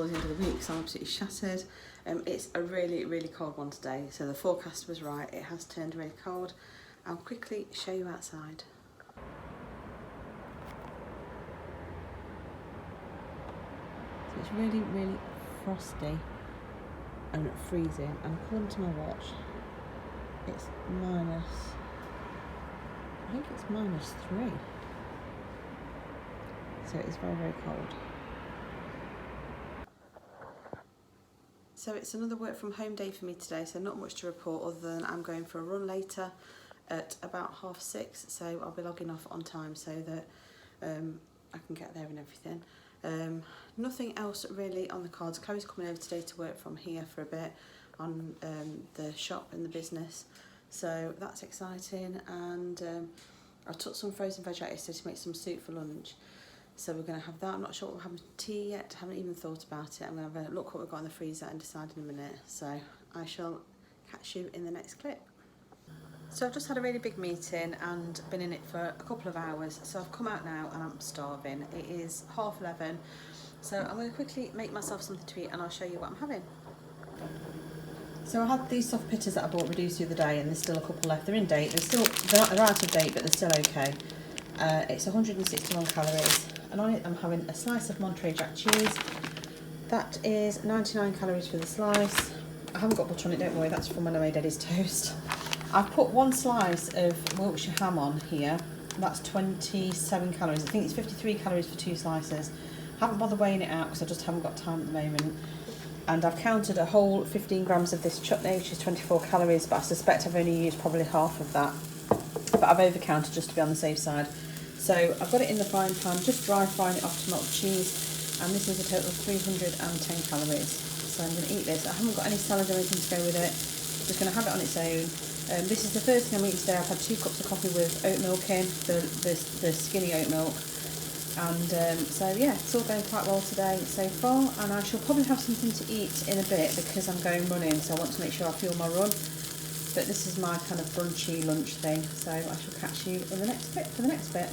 towards the end of the week, so I'm absolutely shattered. It's a really, really cold one today, so the forecast was right. It has turned really cold. I'll quickly show you outside. So it's really, really frosty and freezing, and according to my watch, it's minus, I think it's -3. So it's very, very cold. So it's another work from home day for me today, so not much to report other than I'm going for a run later at about 6:30, so I'll be logging off on time so that I can get there and everything. Nothing else really on the cards. Chloe's coming over today to work from here for a bit on the shop and the business, so that's exciting. And I took some frozen veg out yesterday to make some soup for lunch, so we're going to have that. I'm not sure what we're having tea yet, haven't even thought about it. I'm going to have a look what we've got in the freezer and decide in a minute, so I shall catch you in the next clip. So I've just had a really big meeting and been in it for a couple of hours, so I've come out now and I'm starving. It is 11:30, so I'm going to quickly make myself something to eat and I'll show you what I'm having. So I had these soft pitters that I bought reduced the other day, and there's still a couple left. They're in date, they're out of date, but they're still okay. It's 161 calories, and on it I'm having a slice of Monterey Jack cheese. That is 99 calories for the slice. I haven't got butter on it, don't worry, that's from when I made Eddie's toast. I've put one slice of Wiltshire ham on here. That's 27 calories. I think it's 53 calories for 2 slices. Haven't bothered weighing it out because I just haven't got time at the moment. And I've counted a whole 15 grams of this chutney, which is 24 calories, but I suspect I've only used probably half of that. But I've overcounted just to be on the safe side. So I've got it in the frying pan, just dry frying it off to melt the cheese, and this is a total of 310 calories. So I'm going to eat this. I haven't got any salad or anything to go with it. Just going to have it on its own. This is the first thing I'm eating today. I've had 2 cups of coffee with oat milk in, the skinny oat milk. And so yeah, it's all going quite well today so far, and I shall probably have something to eat in a bit because I'm going running, so I want to make sure I fuel my run. But this is my kind of brunchy lunch thing, so I shall catch you in the next bit for the next bit.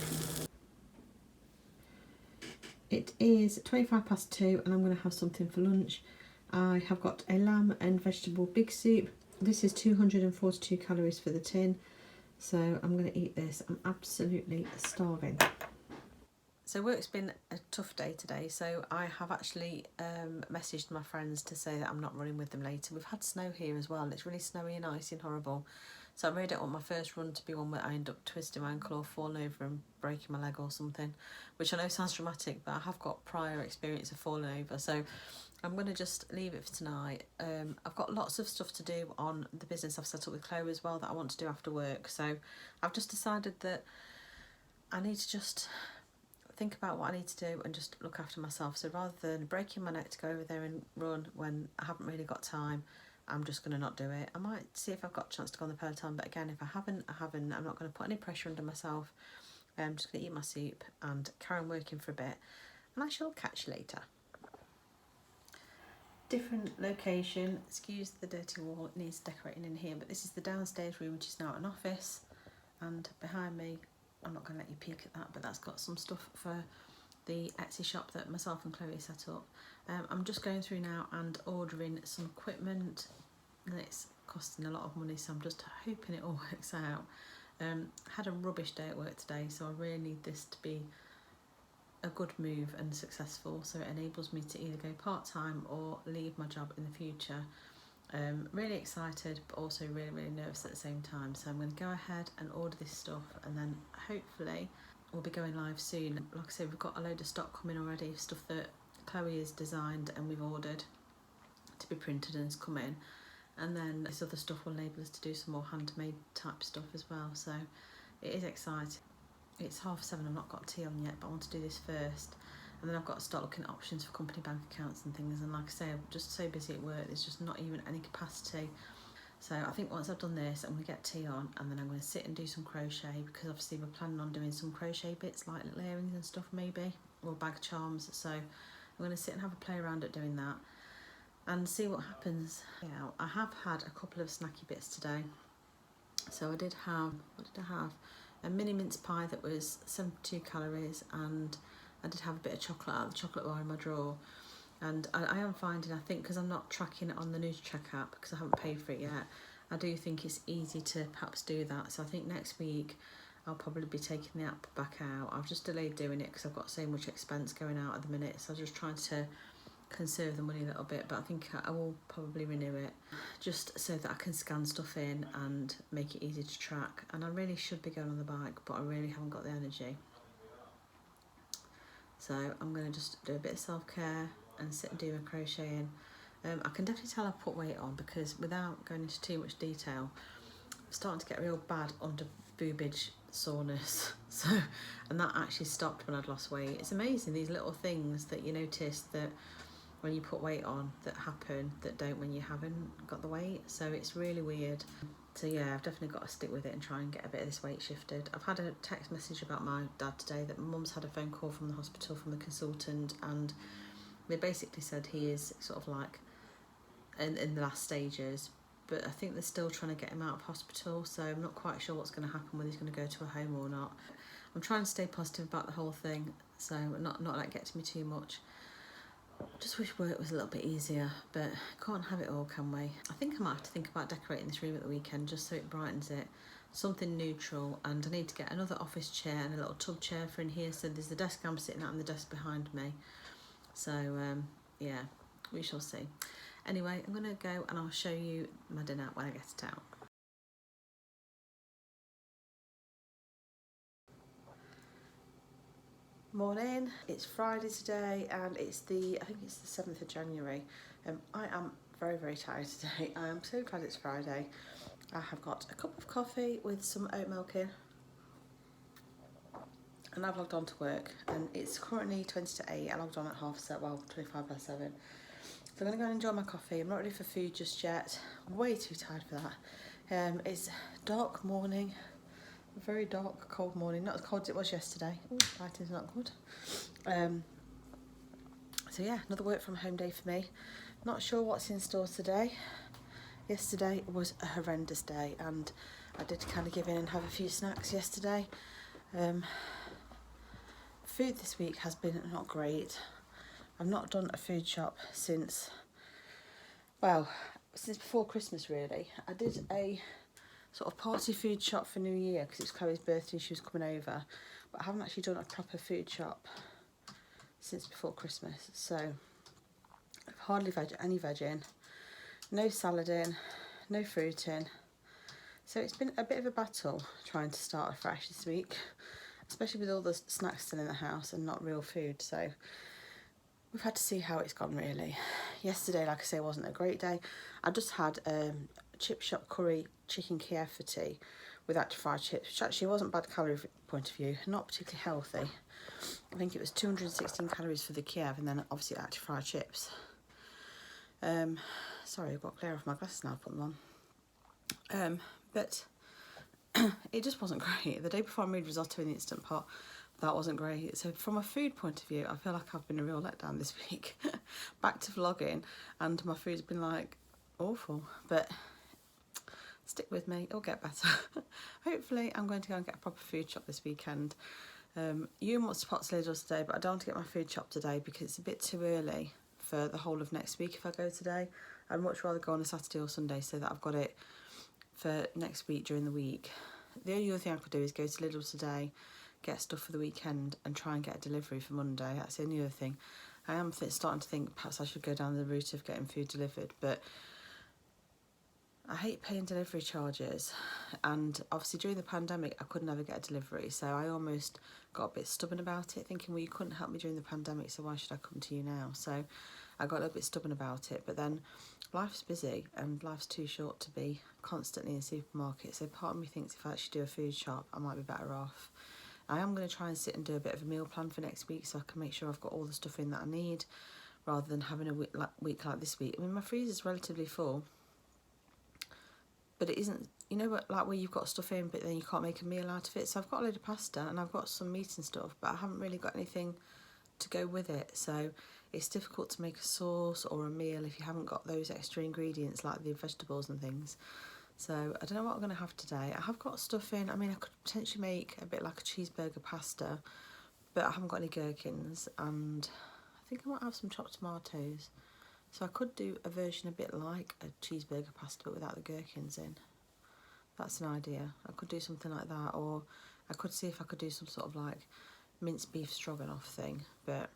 It is 2 and I'm going to have something for lunch. I have got a lamb and vegetable big soup. This is 242 calories for the tin, so I'm going to eat this. I'm absolutely starving. So work's been a tough day today, so I have actually messaged my friends to say that I'm not running with them later. We've had snow here as well, and it's really snowy and icy and horrible. So I really don't want my first run to be one where I end up twisting my ankle or falling over and breaking my leg or something, which I know sounds dramatic, but I have got prior experience of falling over, so I'm going to just leave it for tonight. I've got lots of stuff to do on the business I've set up with Chloe as well that I want to do after work, so I've just decided that I need to just think about what I need to do and just look after myself. So rather than breaking my neck to go over there and run when I haven't really got time, I'm just going to not do it. I might see if I've got a chance to go on the Peloton, but again, if I haven't, I haven't. I'm not going to put any pressure under myself. I'm just going to eat my soup and carry on working for a bit, and I shall catch you later. Different location, excuse the dirty wall, it needs decorating in here, but this is the downstairs room, which is now an office, and behind me, I'm not going to let you peek at that, but that's got some stuff for the Etsy shop that myself and Chloe set up. I'm just going through now and ordering some equipment, and it's costing a lot of money, so I'm just hoping it all works out. Had a rubbish day at work today, so I really need this to be a good move and successful, so it enables me to either go part-time or leave my job in the future. Really excited, but also really, really nervous at the same time. So I'm going to go ahead and order this stuff, and then hopefully we'll be going live soon. Like I said, we've got a load of stock coming already, stuff that Chloe has designed and we've ordered to be printed and it's come in. And then this other stuff will enable us to do some more handmade type stuff as well. So it is exciting. It's 7:30, I've not got tea on yet, but I want to do this first. And then I've got to start looking at options for company bank accounts and things. And like I say, I'm just so busy at work, there's just not even any capacity. So I think once I've done this, I'm going to get tea on, and then I'm going to sit and do some crochet, because obviously we're planning on doing some crochet bits, like little earrings and stuff maybe, or bag charms. So I'm going to sit and have a play around at doing that and see what happens. Yeah, I have had a couple of snacky bits today. So I did have, what did I have? A mini mince pie that was 72 calories, and I did have a bit of chocolate out of the chocolate bar in my drawer. And I am finding, I think, because I'm not tracking it on the NutriCheck app, because I haven't paid for it yet, I do think it's easy to perhaps do that. So I think next week I'll probably be taking the app back out. I've just delayed doing it because I've got so much expense going out at the minute, so I'm just trying to conserve the money a little bit, but I think I will probably renew it just so that I can scan stuff in and make it easy to track. And I really should be going on the bike, but I really haven't got the energy. So I'm going to just do a bit of self-care and sit and do my crocheting. I can definitely tell I've put weight on because without going into too much detail, I'm starting to get real bad under boobage soreness. So, and that actually stopped when I'd lost weight. It's amazing, these little things that you notice that when you put weight on that happen that don't when you haven't got the weight. So it's really weird. So yeah, I've definitely got to stick with it and try and get a bit of this weight shifted. I've had a text message about my dad today that mum's had a phone call from the hospital from the consultant, and they basically said he is sort of like in the last stages, but I think they're still trying to get him out of hospital, so I'm not quite sure what's going to happen, whether he's going to go to a home or not. I'm trying to stay positive about the whole thing, so not let it get to me too much. Just wish work was a little bit easier, but can't have it all, can we? I think I might have to think about decorating this room at the weekend just so it brightens it. Something neutral, and I need to get another office chair and a little tub chair for in here. So there's the desk I'm sitting at and the desk behind me. So yeah, we shall see. Anyway, I'm gonna go and I'll show you my dinner when I get it out. Morning, it's Friday today and I think it's the 7th of January. I am very tired today. I am so glad it's Friday. I have got a cup of coffee with some oat milk in and I've logged on to work, and it's currently 20 to 8. I logged on at 25 past 7. So I'm going to go and enjoy my coffee. I'm not ready for food just yet. I'm way too tired for that. It's dark morning. A very dark, cold morning. Not as cold as it was yesterday. Ooh, lighting's not good. So yeah, another work from home day for me. Not sure what's in store today. Yesterday was a horrendous day, and I did kind of give in and have a few snacks yesterday. Food this week has been not great. I've not done a food shop since before Christmas really. I did a sort of party food shop for New Year because it's Chloe's birthday, she was coming over, but I haven't actually done a proper food shop since before Christmas. So I've hardly any veg in, no salad in, no fruit in. So it's been a bit of a battle trying to start afresh this week, especially with all the snacks still in the house and not real food. So we've had to see how it's gone really. Yesterday, like I say, wasn't a great day. I just had chip shop curry chicken Kiev for tea with actual fried chips, which actually wasn't bad calorie point of view, not particularly healthy. I think it was 216 calories for the Kiev and then obviously actual fried chips. Sorry, I've got glare off my glasses now, I'll put them on. But it just wasn't great. The day before I made risotto in the Instant Pot, that wasn't great. So from a food point of view, I feel like I've been a real letdown this week. Back to vlogging and my food's been like awful, but stick with me, it'll get better. Hopefully I'm going to go and get a proper food shop this weekend. You wants to pot Lidl's today, but I don't want to get my food shop today because it's a bit too early for the whole of next week if I go today. I'd much rather go on a Saturday or Sunday so that I've got it for next week during the week. The only other thing I could do is go to Lidl today, get stuff for the weekend and try and get a delivery for Monday. That's the only other thing. I am starting to think perhaps I should go down the route of getting food delivered, but I hate paying delivery charges, and obviously during the pandemic I could never get a delivery, so I almost got a bit stubborn about it, thinking, well, you couldn't help me during the pandemic, so why should I come to you now? So I got a little bit stubborn about it, but then life's busy and life's too short to be constantly in a supermarket, so part of me thinks if I actually do a food shop I might be better off. I am going to try and sit and do a bit of a meal plan for next week so I can make sure I've got all the stuff in that I need, rather than having a week like this week. I mean, my freezer's relatively full, but it isn't, you know what, like where you've got stuff in but then you can't make a meal out of it. So I've got a load of pasta and I've got some meat and stuff, but I haven't really got anything to go with it. So it's difficult to make a sauce or a meal if you haven't got those extra ingredients like the vegetables and things. So I don't know what I'm going to have today. I have got stuff in. I mean, I could potentially make a bit like a cheeseburger pasta, but I haven't got any gherkins, and I think I might have some chopped tomatoes. So I could do a version a bit like a cheeseburger pasta but without the gherkins in. That's an idea. I could do something like that, or I could see if I could do some sort of like minced beef stroganoff thing. But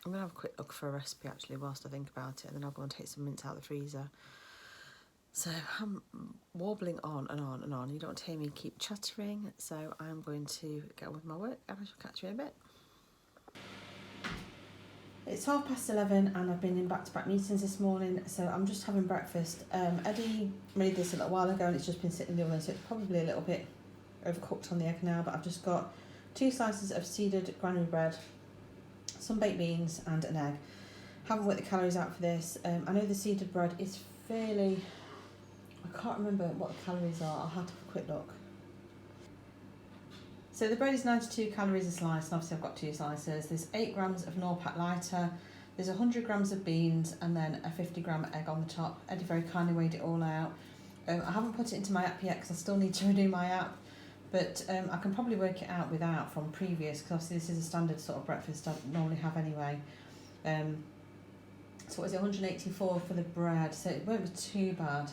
I'm going to have a quick look for a recipe actually whilst I think about it, and then I'll go and take some mince out of the freezer. So I'm warbling on and on and on. You don't want to hear me keep chattering, so I'm going to get on with my work and I shall catch you in a bit. It's 11:30 and I've been in back-to-back meetings this morning, so I'm just having breakfast. Eddie made this a little while ago and it's just been sitting in the oven, so it's probably a little bit overcooked on the egg now, but I've just got 2 slices of seeded granary bread, some baked beans and an egg. Haven't worked the calories out for this. I know the seeded bread is fairly... I can't remember what the calories are. I'll have to have a quick look. So the bread is 92 calories a slice, and obviously I've got 2 slices. There's 8 grams of Norpac lighter, there's 100 grams of beans, and then a 50 gram egg on the top. Eddie very kindly weighed it all out. I haven't put it into my app yet because I still need to renew my app, but I can probably work it out without from previous, because obviously this is a standard sort of breakfast I normally have anyway. So what is it, 184 for the bread, so it won't be too bad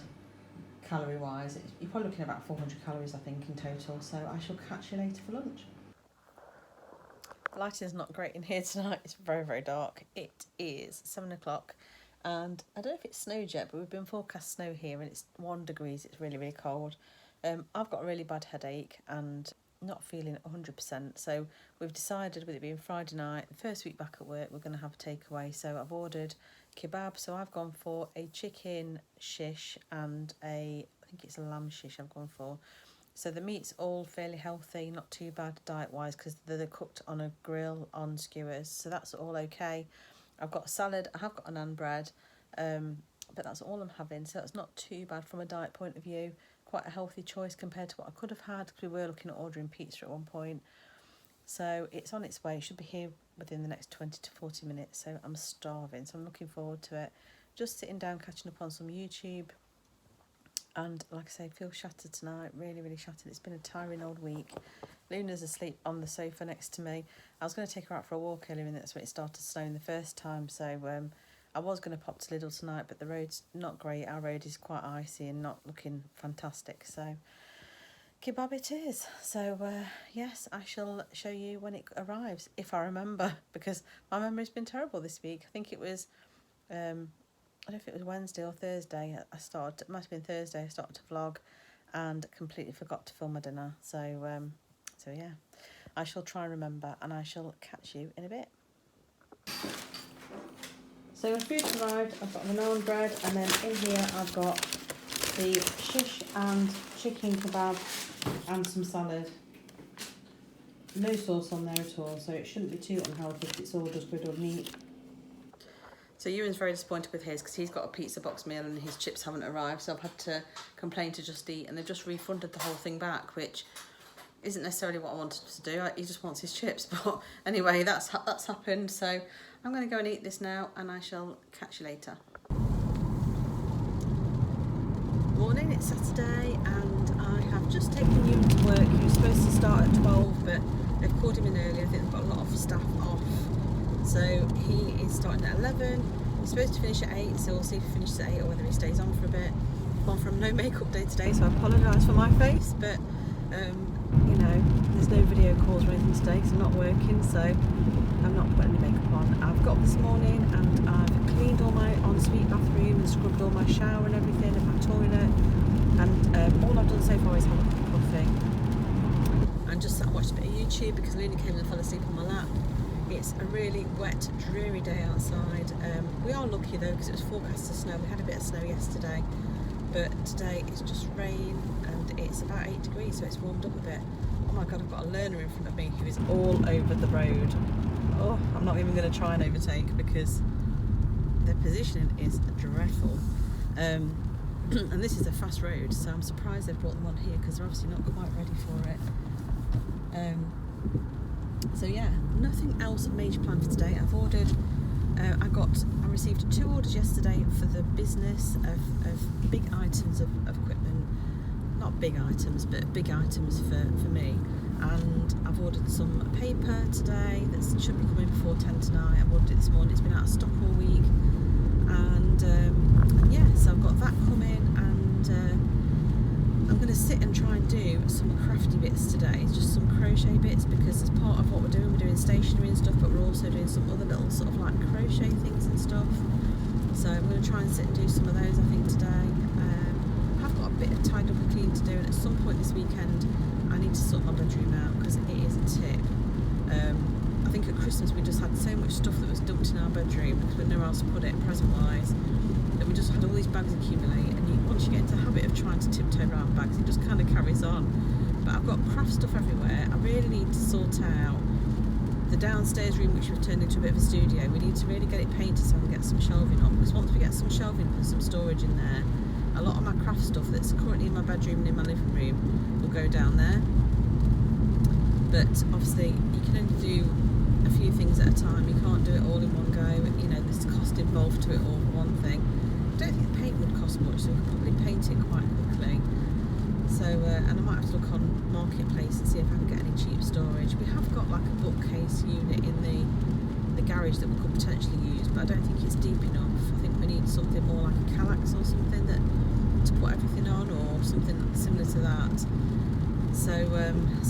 calorie wise. You're probably looking at about 400 calories I think in total, so I shall catch you later for lunch. The lighting's not great in here tonight, it's very, very dark. It is 7 o'clock and I don't know if it's snowed yet, but we've been forecast snow here and it's 1 degree, it's really, really cold. I've got a really bad headache and not feeling 100%, so we've decided, with it being Friday night, the first week back at work, we're going to have a takeaway. So I've ordered kebab, so I've gone for a chicken shish and I think it's a lamb shish I've gone for. So the meat's all fairly healthy, not too bad diet wise, because they're cooked on a grill on skewers, so that's all okay. I've got a salad, I have got a naan bread, but that's all I'm having, so that's not too bad from a diet point of view. Quite a healthy choice compared to what I could have had, because we were looking at ordering pizza at one point. So it's on its way, it should be here within the next 20 to 40 minutes, so I'm starving, so I'm looking forward to it. Just sitting down, catching up on some YouTube, and like I say, feel shattered tonight, really, really shattered. It's been a tiring old week. Luna's asleep on the sofa next to me. I was going to take her out for a walk earlier, and that's when it started snowing the first time, so I was going to pop to Lidl tonight, but the road's not great. Our road is quite icy and not looking fantastic, so kebab it is. So yes, I shall show you when it arrives, if I remember, because my memory's been terrible this week. I think it was, I don't know if it was Wednesday or Thursday, it might have been Thursday, I started to vlog and completely forgot to film my dinner. So, so yeah, I shall try and remember, and I shall catch you in a bit. So when food's arrived, I've got the naan bread, and then in here I've got the shish and chicken kebab and some salad. No sauce on there at all, so it shouldn't be too unhealthy if it's all just good old meat. So Ewan's very disappointed with his, because he's got a pizza box meal and his chips haven't arrived, so I've had to complain to Just Eat, and they've just refunded the whole thing back, which isn't necessarily what I wanted to do. He just wants his chips, but anyway, that's happened, so I'm going to go and eat this now, and I shall catch you later. Morning, it's Saturday, and I have just taken Ewan to work. He was supposed to start at 12, but they've called him in early. I think they've got a lot of staff off, so he is starting at 11. He's supposed to finish at 8, so we'll see if he finishes at 8 or whether he stays on for a bit. I've gone from no makeup day today, so I apologise for my face, but you know, there's no video calls or anything today because I'm not working, so I'm not putting any makeup on. I've got up this morning and I've cleaned all my ensuite bathroom and scrubbed all my shower and everything and my toilet, and all I've done so far is have a cup of coffee and just sat and watched a bit of YouTube because Luna came and fell asleep on my lap. It's a really wet, dreary day outside. We are lucky though, because it was forecast to snow. We had a bit of snow yesterday, but today it's just rain and it's about 8 degrees, so it's warmed up a bit. Oh my god, I've got a learner in front of me who is all over the road. Oh, I'm not even going to try and overtake because the positioning is dreadful. And this is a fast road, so I'm surprised they've brought them on here because they're obviously not quite ready for it. So yeah, nothing else major planned for today. I've ordered, I received 2 orders yesterday for the business of big items of equipment. Not big items, but big items for me. and I've ordered some paper today that should be coming before 10 tonight. I've ordered it this morning, it's been out of stock all week, and yeah, so I've got that coming, and I'm going to sit and try and do some crafty bits today, just some crochet bits, because as part of what we're doing stationery and stuff, but we're also doing some other little sort of like crochet things and stuff. So I'm going to try and sit and do some of those, I think, today. I've got a bit of tidy up and clean to do, and at some point this weekend I need to sort my bedroom out, because it is a tip. I think at Christmas we just had so much stuff that was dumped in our bedroom because we had nowhere else to put it present wise, that we just had all these bags accumulate, and once you get into the habit of trying to tiptoe around bags, it just kind of carries on. But I've got craft stuff everywhere. I really need to sort out the downstairs room, which we've turned into a bit of a studio. We need to really get it painted so I can get some shelving up, because once we get some shelving and some storage in there, a lot of my craft stuff that's currently in my bedroom and in my living room will go down there. But obviously you can only do a few things at a time, you can't do it all in one go. You know, there's cost involved to it all for one thing. I don't think the paint would cost much, so we could probably paint it quite quickly. So, and I might have to look on Marketplace and see if I can get any cheap storage. We have got like a bookcase unit in the garage that we could potentially use, but I don't think it's deep enough. I think we need something more like a Kallax or something that to put everything on, or something similar to that. So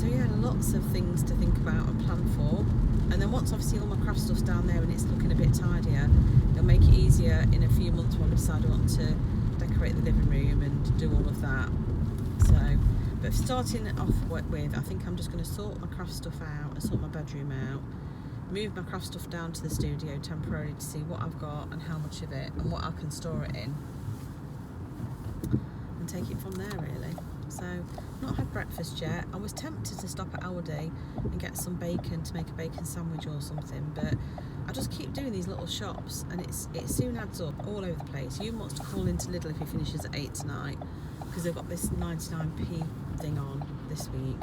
yeah, lots of things to think about and plan for. And then once obviously all my craft stuff's down there and it's looking a bit tidier, it'll make it easier in a few months when we decide I want to decorate the living room and do all of that. So, but starting off with, I think I'm just going to sort my craft stuff out and sort my bedroom out, move my craft stuff down to the studio temporarily to see what I've got and how much of it and what I can store it in, and take it from there really. So, not had breakfast yet. I was tempted to stop at Aldi and get some bacon to make a bacon sandwich or something, but I just keep doing these little shops and it soon adds up all over the place. You wants to call into Lidl if he finishes at 8 tonight, because they've got this 99p thing on this week.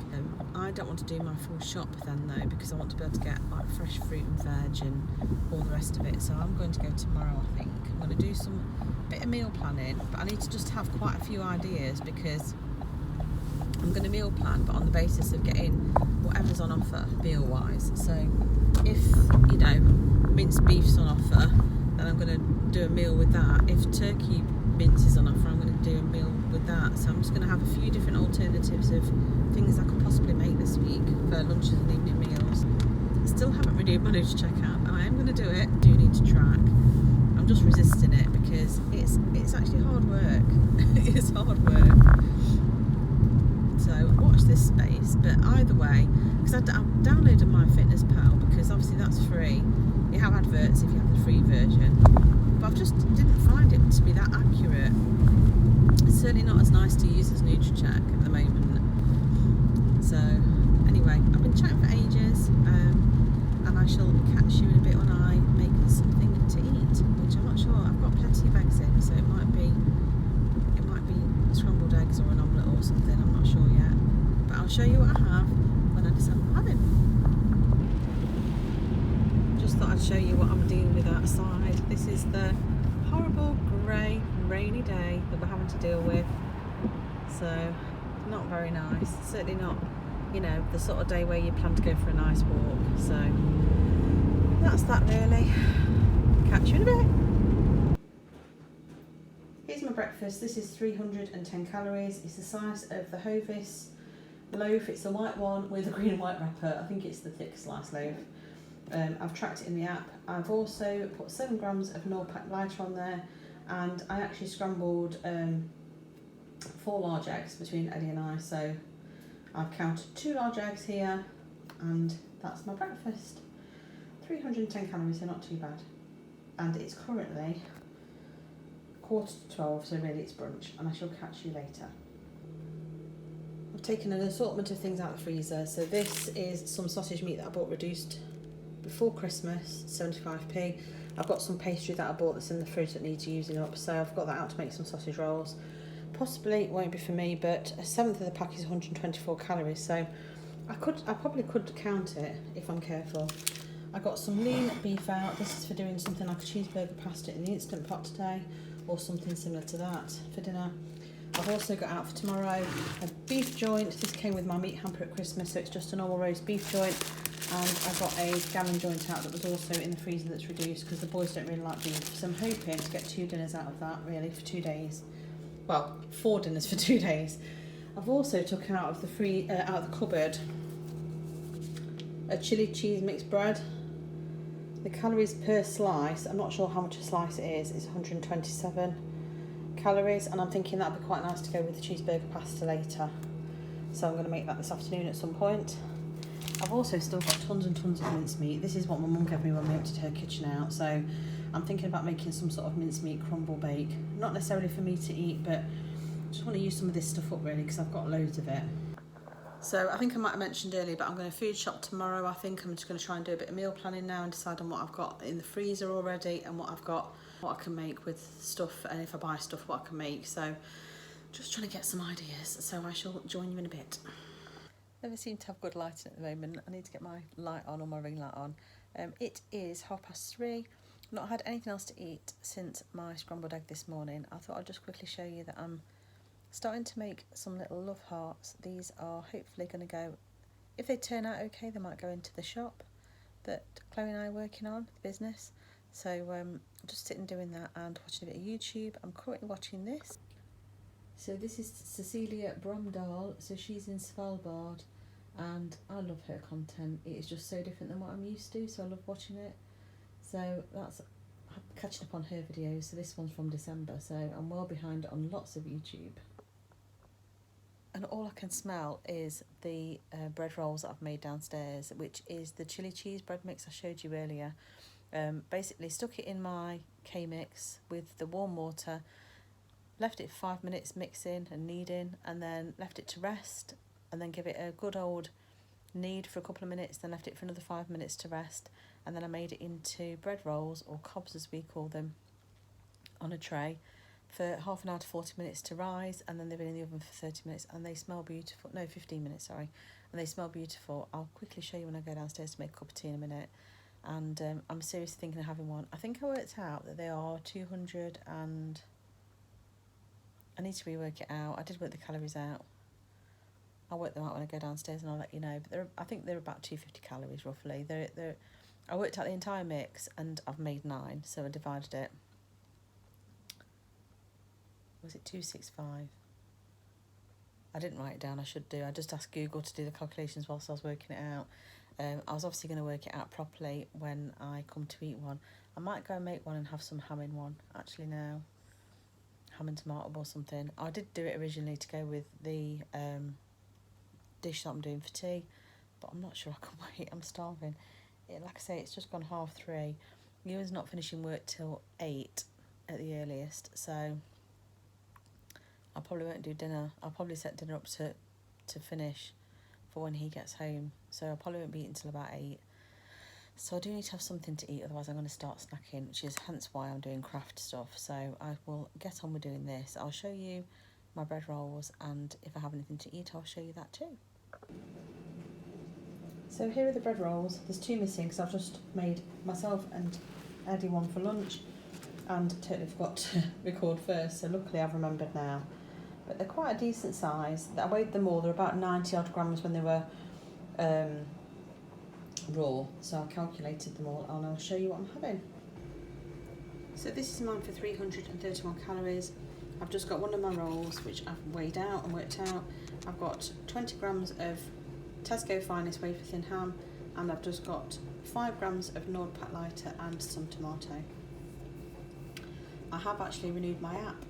I don't want to do my full shop then though, because I want to be able to get like fresh fruit and veg and all the rest of it. So I'm going to go tomorrow, I think. I'm going to do some bit of meal planning, but I need to just have quite a few ideas, because I'm going to meal plan, but on the basis of getting whatever's on offer meal wise. So if, you know, minced beef's on offer, then I'm going to do a meal with that. If turkey mince is on offer, I'm going to do a meal with that. So I'm just going to have a few different alternatives of things I could possibly make this week for lunches and evening meals. Still haven't really managed to check out, but I am going to do it. Do need to track. I'm just resisting it because it's actually hard work. It's hard work. So watch this space. But either way, because I've downloaded my Fitness Pal, because obviously that's free. You have adverts if you have the free version, but I just didn't find it to be that accurate. It's certainly not as nice to use as NutriCheck at the moment. So anyway, I've been chatting for ages, and I shall catch you in a bit when I make something to eat, which I'm not sure. I've got plenty of eggs in, so it might be scrambled eggs or an omelette or something. I'm not sure yet, but I'll show you what I have when I decide what I'm having. Just thought I'd show you what I'm dealing with outside. This is the horrible grey rainy day that we're having to deal with, so not very nice. Certainly not, you know, the sort of day where you plan to go for a nice walk. So that's that really. Catch you in a bit. Here's my breakfast. This is 310 calories. It's the size of the Hovis loaf. It's a white one with a green and white wrapper. I think it's the thick slice loaf. I've tracked it in the app. I've also put 7 grams of Norpack lighter on there, and I actually scrambled 4 large eggs between Eddie and I. So I've counted 2 large eggs here, and that's my breakfast. 310 calories, so not too bad. And it's currently 11:45, so really it's brunch, and I shall catch you later. I've taken an assortment of things out of the freezer. So this is some sausage meat that I bought reduced before Christmas, 75p. I've got some pastry that I bought that's in the fridge that needs using up, so I've got that out to make some sausage rolls. Possibly it won't be for me, but a seventh of the pack is 124 calories, so I probably could count it if I'm careful. I got some lean beef out. This is for doing something like a cheeseburger pasta in the Instant Pot today, or something similar to that for dinner. I've also got out for tomorrow a beef joint. This came with my meat hamper at Christmas, so it's just a normal roast beef joint. And I got a gallon joint out that was also in the freezer that's reduced because the boys don't really like beef. So I'm hoping to get 2 dinners out of that really for 2 days. Well, 4 dinners for 2 days. I've also took out of the out of the cupboard a chili cheese mixed bread. The calories per slice, I'm not sure how much a slice it is 127 calories, and I'm thinking that'd be quite nice to go with the cheeseburger pasta later. So I'm going to make that this afternoon at some point. I've also still got tons and tons of mincemeat. This is what my mum gave me when we emptied her kitchen out, so I'm thinking about making some sort of mincemeat crumble bake. Not necessarily for me to eat, but I just want to use some of this stuff up really because I've got loads of it. So I think I might have mentioned earlier, but I'm going to food shop tomorrow. I think I'm just going to try and do a bit of meal planning now and decide on what I've got in the freezer already and what I can make with stuff, and if I buy stuff, what I can make. So just trying to get some ideas. So I shall join you in a bit. Never seem to have good lighting at the moment. I need to get my light on or my ring light on. It is 3:30. Not had anything else to eat since my scrambled egg this morning. I thought I'd just quickly show you that I'm starting to make some little love hearts. These are hopefully going to go, if they turn out okay, they might go into the shop that Chloe and I are working on, the business. So just sitting doing that and watching a bit of YouTube. I'm currently watching this. So this is Cecilia Bromdahl, so she's in Svalbard, and I love her content. It is just so different than what I'm used to, so I love watching it. So that's, I'm catching up on her videos, so this one's from December, so I'm well behind on lots of YouTube. And all I can smell is the bread rolls that I've made downstairs, which is the chili cheese bread mix I showed you earlier. Basically stuck it in my K-mix with the warm water, left it 5 minutes mixing and kneading, and then left it to rest, and then give it a good old knead for a couple of minutes, then left it for another 5 minutes to rest, and then I made it into bread rolls, or cobs as we call them, on a tray for half an hour to 40 minutes to rise, and then they've been in the oven for 30 minutes, and they smell beautiful. No, 15 minutes, sorry. And they smell beautiful. I'll quickly show you when I go downstairs to make a cup of tea in a minute. And I'm seriously thinking of having one. I think I worked out that they are 200 and... I need to rework it out. I did work the calories out. I'll work them out when I go downstairs and I'll let you know. But I think they're about 250 calories roughly. I worked out the entire mix and I've made 9, so I divided it. Was it 265? I didn't write it down, I should do. I just asked Google to do the calculations whilst I was working it out. I was obviously going to work it out properly when I come to eat one. I might go and make one and have some ham in one, actually now. Ham and tomato or something. I did do it originally to go with the dish that I'm doing for tea, but I'm not sure I can wait. I'm starving. Like I say, it's just gone 3:30. Ewan's not finishing work till 8 at the earliest, so I probably won't do dinner. I'll probably set dinner up to finish for when he gets home, so I probably won't be eating until about 8. So I do need to have something to eat, otherwise I'm going to start snacking, which is hence why I'm doing craft stuff. So I will get on with doing this. I'll show you my bread rolls, and if I have anything to eat, I'll show you that too. So here are the bread rolls. There's 2 missing because I've just made myself and Eddie one for lunch and totally forgot to record first, so luckily I've remembered now. But they're quite a decent size. I weighed them all. They're about 90 odd grams when they were raw, so I calculated them all and I'll show you what I'm having. So this is mine for 331 calories. I've just got one of my rolls which I've weighed out and worked out. I've got 20 grams of Tesco Finest wafer thin ham, and I've just got 5 grams of Nord Pat Lighter and some tomato. I have actually renewed my app.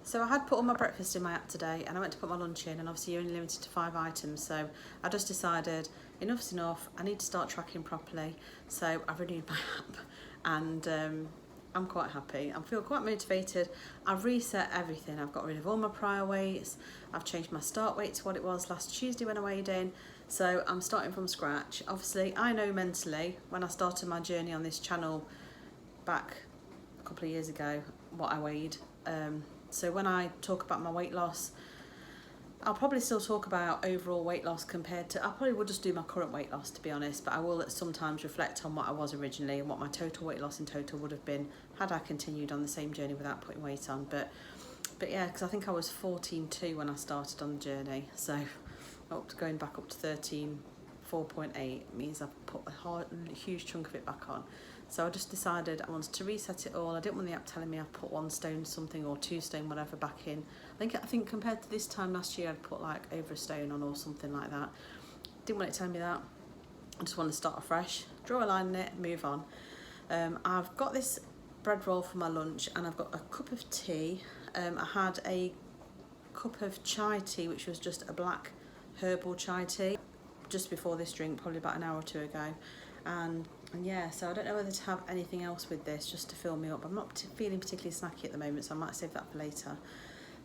So I had put all my breakfast in my app today, and I went to put my lunch in, and obviously you're only limited to 5 items, so I just decided enough's enough, I need to start tracking properly. So I've renewed my app, and I'm quite happy. I feel quite motivated. I've reset everything. I've got rid of all my prior weights. I've changed my start weight to what it was last Tuesday when I weighed in. So I'm starting from scratch. Obviously, I know mentally when I started my journey on this channel back a couple of years ago what I weighed. So when I talk about my weight loss, I'll probably still talk about overall weight loss compared to, I probably would just do my current weight loss to be honest, but I will sometimes reflect on what I was originally and what my total weight loss in total would have been had I continued on the same journey without putting weight on. But But yeah, because I think I was 14.2 when I started on the journey, so going back up to 13.4.8 means I've put a huge chunk of it back on. So I just decided I wanted to reset it all. I didn't want the app telling me I put 1 stone something or 2 stone whatever back in. I think compared to this time last year I'd put like over a stone on or something like that. Didn't want it telling me that. I just want to start afresh, draw a line in it, move on. I've got this bread roll for my lunch and I've got a cup of tea. I had a cup of chai tea, which was just a black herbal chai tea, just before this drink, probably about an hour or 2 ago. And yeah, so I don't know whether to have anything else with this just to fill me up. I'm not feeling particularly snacky at the moment, so I might save that for later.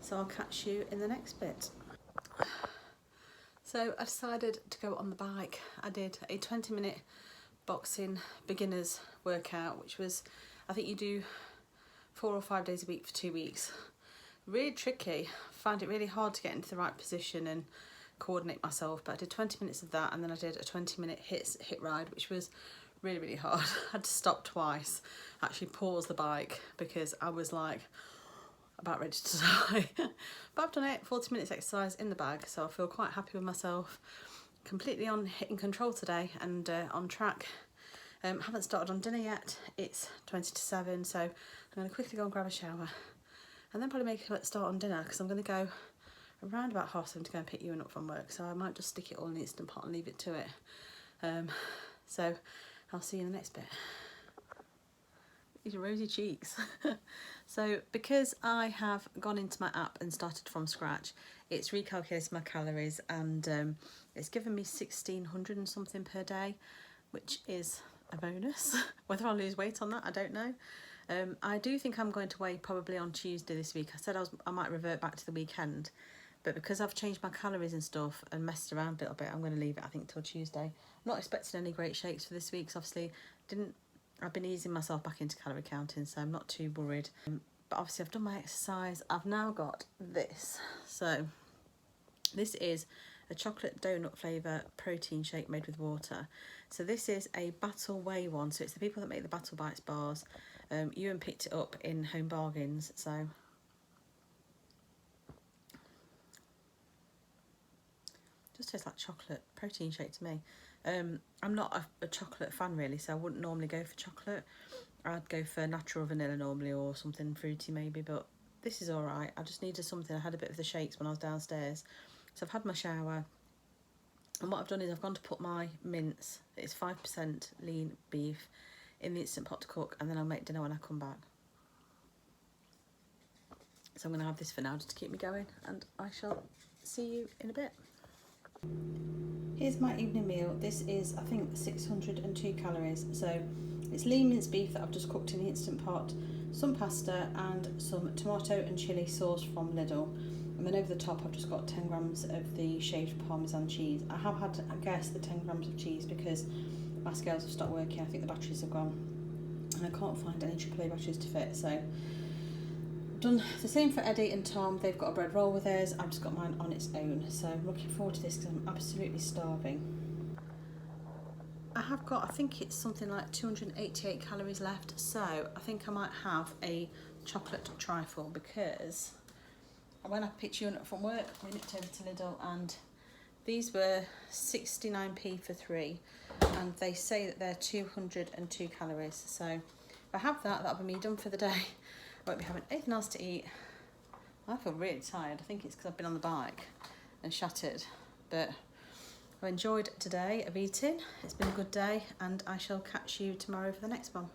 So I'll catch you in the next bit. So I decided to go on the bike. I did a 20-minute boxing beginners workout, which was, I think you do 4 or 5 days a week for 2 weeks. Really tricky. Found it really hard to get into the right position and coordinate myself, but I did 20 minutes of that, and then I did a 20-minute hit ride, which was really hard. I had to stop twice, actually pause the bike, because I was like about ready to die. But I've done it, 40 minutes exercise in the bag, so I feel quite happy with myself. Completely in control today and on track. Haven't started on dinner yet. It's 20 to 7, so I'm going to quickly go and grab a shower and then probably make a start on dinner, because I'm going to go around about 7:30 to go and pick Ewan up from work, so I might just stick it all in the Instant Pot and leave it to it. So I'll see you in the next bit. These rosy cheeks. So because I have gone into my app and started from scratch, it's recalculated my calories, and it's given me 1,600 and something per day, which is a bonus. Whether I'll lose weight on that, I don't know. I do think I'm going to weigh probably on Tuesday this week. I said I might revert back to the weekend, but because I've changed my calories and stuff and messed around a little bit, I'm going to leave it, I think, till Tuesday. I'm not expecting any great shakes for this week, because obviously I've been easing myself back into calorie counting, so I'm not too worried. But obviously I've done my exercise. I've now got this. So this is a chocolate donut flavour protein shake made with water. So this is a Battle Whey one. So it's the people that make the Battle Bites bars. Ewan picked it up in Home Bargains. So just tastes like chocolate protein shake to me. I'm not a chocolate fan really, so I wouldn't normally go for chocolate. I'd go for natural vanilla normally, or something fruity maybe, but this is alright. I just needed something. I had a bit of the shakes when I was downstairs. So I've had my shower, and what I've done is I've gone to put my mince, it's 5% lean beef, in the Instant Pot to cook, and then I'll make dinner when I come back. So I'm going to have this for now just to keep me going, and I shall see you in a bit. Here's my evening meal. This is, I think, 602 calories. So it's lean minced beef that I've just cooked in the Instant Pot, some pasta and some tomato and chilli sauce from Lidl. And then over the top I've just got 10 grams of the shaved Parmesan cheese. I have had to guess the 10 grams of cheese because my scales have stopped working. I think the batteries have gone and I can't find any AAA batteries to fit. So I've done the same for Eddie and Tom. They've got a bread roll with theirs. I've just got mine on its own. So I'm looking forward to this because I'm absolutely starving. I have got, I think it's something like 288 calories left. So I think I might have a chocolate trifle, because when I picked Ewan up from work, we nipped over to Lidl and these were 69p for 3, and they say that they're 202 calories. So if I have that, that'll be me done for the day. I won't be having anything else to eat. I feel really tired. I think it's because I've been on the bike and shattered, but I've enjoyed today of eating. It's been a good day, and I shall catch you tomorrow for the next one.